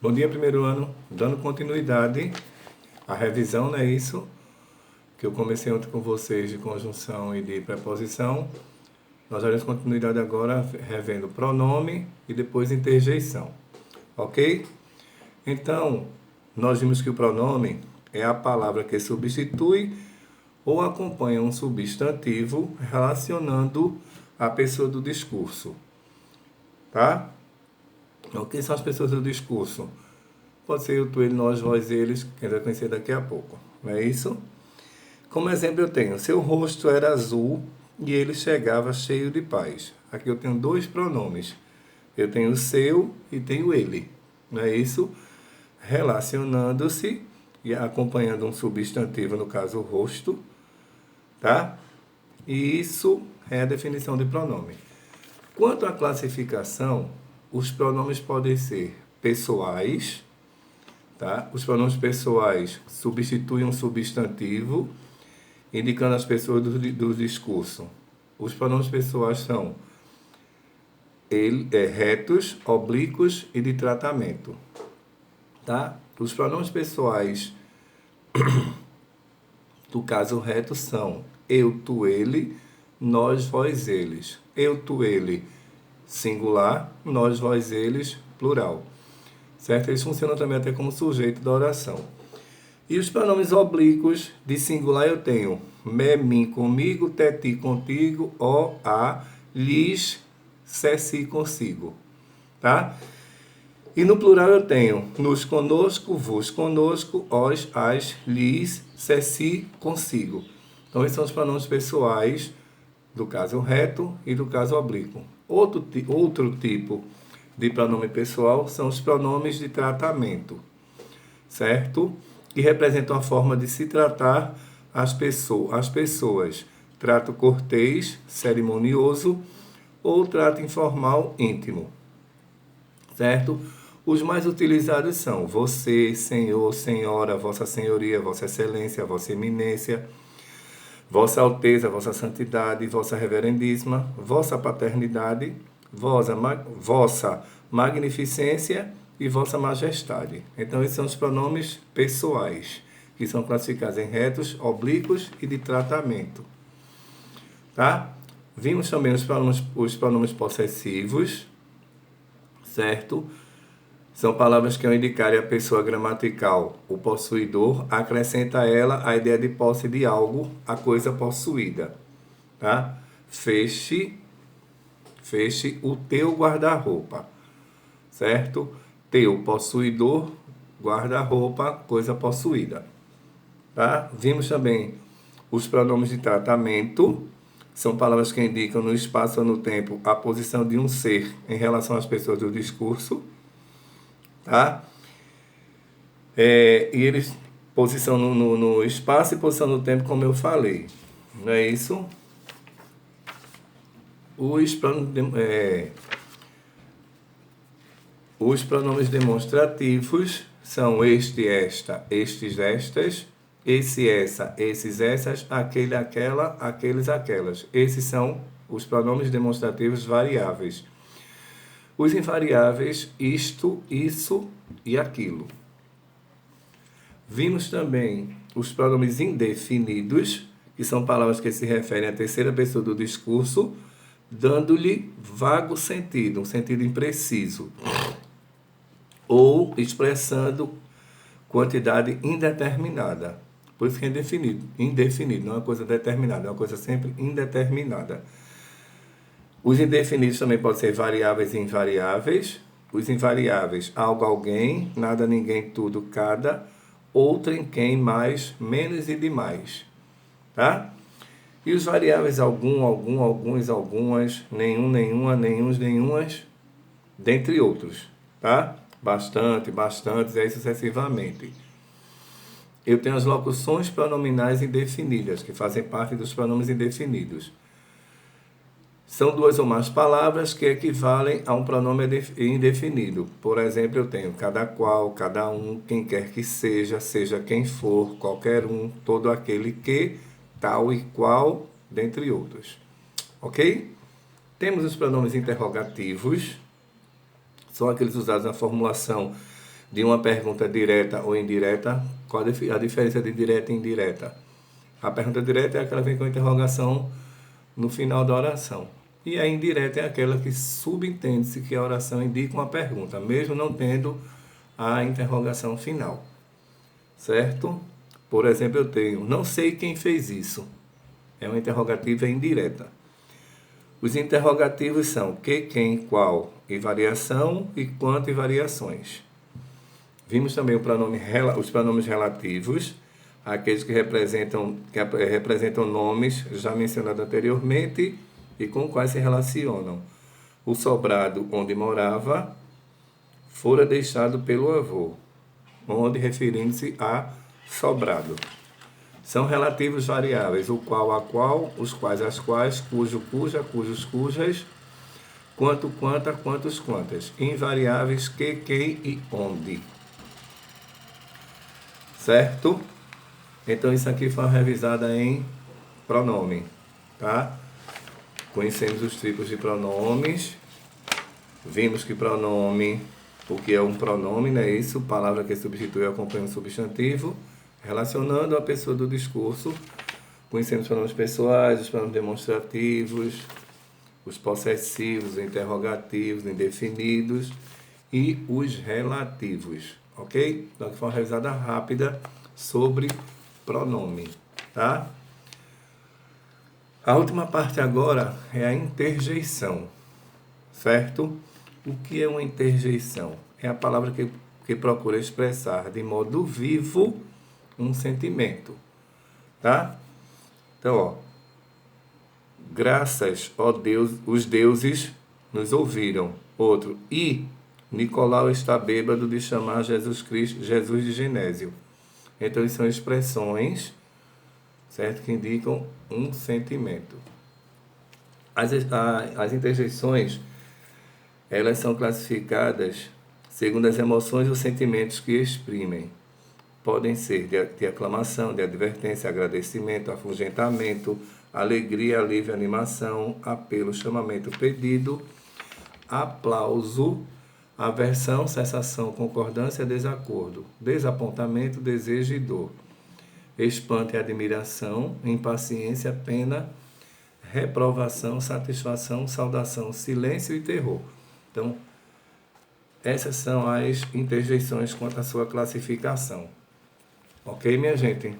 Bom dia, primeiro ano. Dando continuidade à revisão, não é isso? Que eu comecei ontem com vocês de conjunção e de preposição. Nós daremos continuidade agora revendo pronome e depois interjeição. Ok? Então, nós vimos que o pronome é a palavra que substitui ou acompanha um substantivo relacionando a pessoa do discurso. Tá? Então, quem são as pessoas do discurso? Pode ser eu, tu, ele, nós, vós, eles, que a gente vai conhecer daqui a pouco. Não é isso? Como exemplo eu tenho, seu rosto era azul e ele chegava cheio de paz. Aqui eu tenho dois pronomes. Eu tenho o seu e tenho ele. Não é isso? Relacionando-se e acompanhando um substantivo, no caso o rosto. Tá? E isso é a definição de pronome. Quanto à classificação, os pronomes podem ser pessoais. Tá? Os pronomes pessoais substituem um substantivo, indicando as pessoas do discurso. Os pronomes pessoais são retos, oblíquos e de tratamento. Tá? Os pronomes pessoais do caso reto são eu, tu, ele, nós, vós, eles. Eu, tu, ele, singular, nós, vós, eles, plural. Certo? Eles funcionam também até como sujeito da oração. E os pronomes oblíquos de singular eu tenho me, mim, comigo, te, ti, contigo, o, a, lhes, se, si, consigo. Tá? E no plural eu tenho nos, conosco, vos, conosco, os, as, lhes, se, si, consigo. Então esses são os pronomes pessoais do caso reto e do caso oblíquo. Outro tipo de pronome pessoal são os pronomes de tratamento, certo? Que representam a forma de se tratar as pessoas. Trato cortês, cerimonioso ou trato informal, íntimo, certo? Os mais utilizados são você, senhor, senhora, vossa senhoria, vossa excelência, vossa eminência, vossa alteza, vossa santidade, vossa reverendíssima, vossa paternidade, vossa magnificência e vossa majestade. Então, esses são os pronomes pessoais, que são classificados em retos, oblíquos e de tratamento. Tá? Vimos também os pronomes possessivos, certo? São palavras que ao indicarem a pessoa gramatical, o possuidor, acrescenta a ela a ideia de posse de algo, a coisa possuída. Tá? Feche o teu guarda-roupa, certo? Teu, possuidor, guarda-roupa, coisa possuída. Tá? Vimos também os pronomes de tratamento, são palavras que indicam no espaço ou no tempo a posição de um ser em relação às pessoas do discurso. Tá? E eles posição no espaço e posição no tempo, como eu falei. Não é isso? Os pronomes demonstrativos são este, esta, estes, estas, esse, essa, esses, essas, aquele, aquela, aqueles, aquelas. Esses são os pronomes demonstrativos variáveis. Os invariáveis, isto, isso e aquilo. Vimos também os pronomes indefinidos, que são palavras que se referem à terceira pessoa do discurso, dando-lhe vago sentido, um sentido impreciso, ou expressando quantidade indeterminada. Por isso que é indefinido, não é uma coisa determinada, é uma coisa sempre indeterminada. Os indefinidos também podem ser variáveis e invariáveis. Os invariáveis, algo, alguém, nada, ninguém, tudo, cada, outrem, quem, mais, menos e demais. Tá? E os variáveis, algum, alguns, algumas, nenhum, nenhuma, nenhuns, nenhumas, dentre outros. Tá? Bastante, bastantes, e aí sucessivamente. Eu tenho as locuções pronominais indefinidas, que fazem parte dos pronomes indefinidos. São duas ou mais palavras que equivalem a um pronome indefinido. Por exemplo, eu tenho cada qual, cada um, quem quer que seja, seja quem for, qualquer um, todo aquele que, tal e qual, dentre outros. Ok? Temos os pronomes interrogativos, são aqueles usados na formulação de uma pergunta direta ou indireta. Qual a diferença de direta e indireta? A pergunta direta é aquela que vem com a interrogação no final da oração. E a indireta é aquela que subentende-se que a oração indica uma pergunta, mesmo não tendo a interrogação final. Certo? Por exemplo, eu tenho, não sei quem fez isso. É uma interrogativa indireta. Os interrogativos são que, quem, qual e variação e quanto e variações. Vimos também os pronomes relativos, aqueles que representam nomes já mencionados anteriormente e com quais se relacionam. O sobrado onde morava fora deixado pelo avô, onde referindo-se a sobrado. São relativos variáveis, o qual, a qual, os quais, as quais, cujo, cuja, cujos, cujas, quanto, quanta, quantos, quantas. Invariáveis que, quem e onde. Certo? Então isso aqui foi uma revisada em pronome, tá? Conhecemos os tipos de pronomes. Vimos que pronome, o que é um pronome, né? Isso, palavra que substitui ou acompanha um substantivo, relacionando a pessoa do discurso. Conhecemos os pronomes pessoais, os pronomes demonstrativos, os possessivos, os interrogativos, indefinidos e os relativos, ok? Então, aqui foi uma revisada rápida sobre pronome, tá? A última parte agora é a interjeição, certo? O que é uma interjeição? É a palavra que procura expressar de modo vivo um sentimento, tá? Então, ó, graças, ó Deus, os deuses nos ouviram. Outro, e Nicolau está bêbado de chamar Jesus Cristo, Jesus de Genésio. Então, isso são expressões, certo? Que indicam um sentimento. As interjeições, elas são classificadas segundo as emoções e os sentimentos que exprimem. Podem ser de aclamação, de advertência, agradecimento, afugentamento, alegria, alívio, animação, apelo, chamamento, pedido, aplauso, aversão, cessação, concordância, desacordo, desapontamento, desejo e dor, espanto e admiração, impaciência, pena, reprovação, satisfação, saudação, silêncio e terror. Então, essas são as interjeições quanto à sua classificação. Ok, minha gente?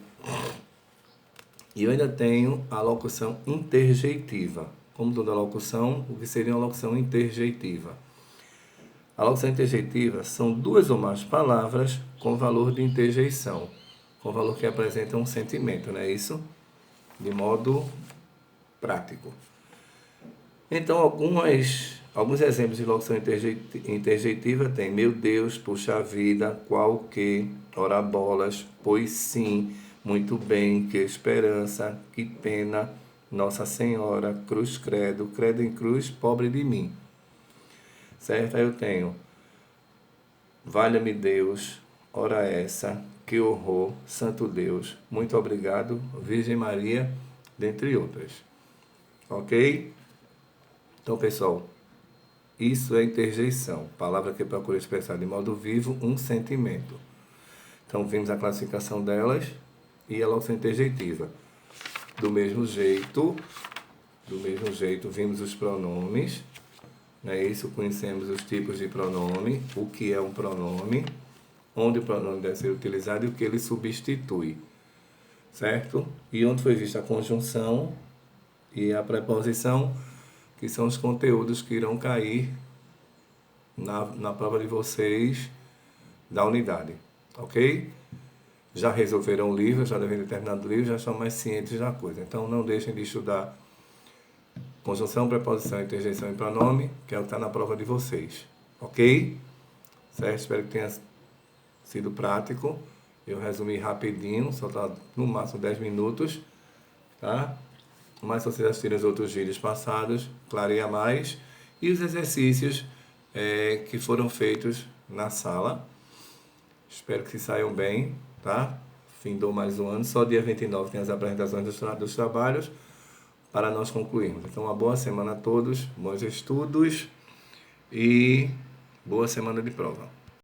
E eu ainda tenho a locução interjeitiva. Como toda locução, o que seria uma locução interjeitiva? A locução interjeitiva são duas ou mais palavras com valor de interjeição, com valor que apresenta um sentimento, não é isso? De modo prático. Então, alguns exemplos de locução interjeitiva tem: meu Deus, puxa vida, qual que, ora bolas, pois sim, muito bem, que esperança, que pena, Nossa Senhora, cruz credo, credo em cruz, pobre de mim. Certo? Aí eu tenho valha-me Deus, ora essa, que horror, santo Deus, muito obrigado, Virgem Maria, dentre outras. Ok? Então, pessoal, isso é interjeição, palavra que procura expressar de modo vivo um sentimento. Então, vimos a classificação delas e a locução interjeitiva. Do mesmo jeito, vimos os pronomes, né? Isso, conhecemos os tipos de pronome, o que é um pronome, onde o pronome deve ser utilizado e o que ele substitui, certo? E onde foi vista a conjunção e a preposição, que são os conteúdos que irão cair na prova de vocês da unidade, ok? Já resolveram o livro, já devem ter terminado o livro, já estão mais cientes da coisa. Então, não deixem de estudar conjunção, preposição, interjeição e pronome, que é o que está na prova de vocês, ok? Certo? Espero que tenha sido prático. Eu resumi rapidinho, só está no máximo 10 minutos, tá? Mas se vocês assistirem os outros vídeos passados, clareia mais. E os exercícios que foram feitos na sala. Espero que saiam bem, tá? Findou mais um ano. Só dia 29 tem as apresentações dos trabalhos para nós concluirmos. Então, uma boa semana a todos, bons estudos e boa semana de prova.